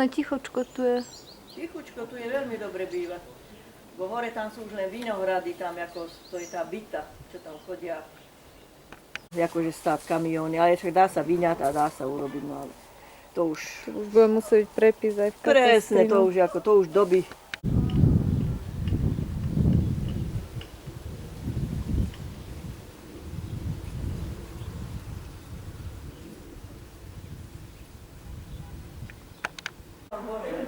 krásne, tichočko tu je. Tichučko, tu je veľmi dobre bývať. Bo hore tam sú už len vinohrady, tam ako stojí tá byta, čo tam chodia. Akože stáť kamióny, ale však dá sa vyňať a dá sa urobiť, no ale to už... To už bude musieť byť prepis aj v katastri. Presne, to už ako, to už doby. Hovorím,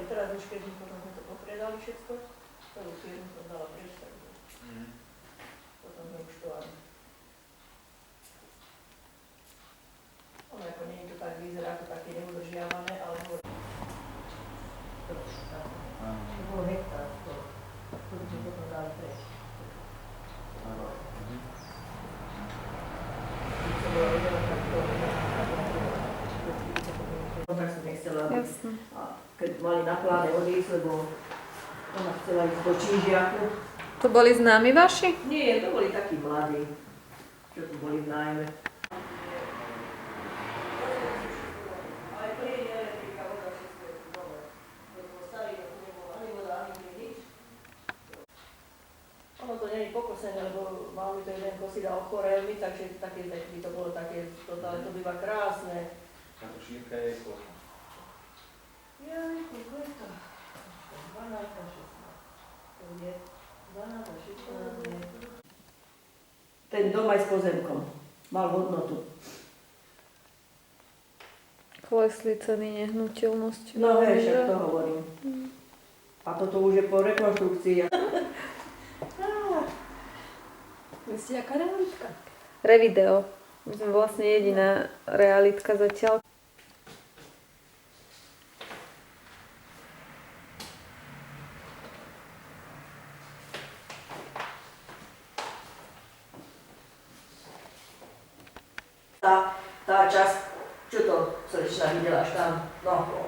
teraz už keď potom sme to popredali všetko, to už jednu som dala preč, takže potom sme už to ani. Ono ako nie je to tak, vyzerá to také neudržiavané, ale hovorím. To bolo hektár skoro, to by sme potom dali preč. Tak som nechcela, aby keď mali na pláne odísť, lebo ona chcela ísť do Čížiaku. To boli známi vaši? Nie, to boli takí mladí, čo tu boli v nájme. Ale to je elektrika, voda, všetko je tu dole. Lebo starý, to nebolo ani voda, ani nič. Ono to nie je pokosené, lebo mal mi to jeden kosida ochorel mi, takže také, by to bolo také, ale to býva krásne. Táto šírka je koľko? Jaj, koľko je to? 12 a 16. To je 12 a 16. Ten dom aj s pozemkom mal hodnotu. Klesli ceny nehnuteľnosti. No hej, však to hovorím. A toto už je po rekonštrukcii. Vy ste jaká realitka? Revideo. My sme vlastne jediná realitka zatiaľ. Tá časť, čo to Slečna videla až tam, no,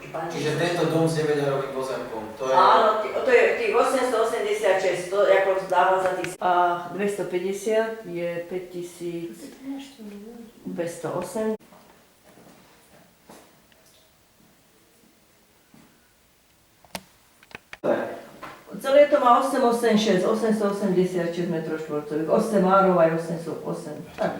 či pani... Čiže tento dom s 9-jarovým pozemkom, to je... Áno, to je tých 886, to ako zdáva za tých... A 250 je 5208. Celé to má 886, 886 m2, 8 árov aj 808, tak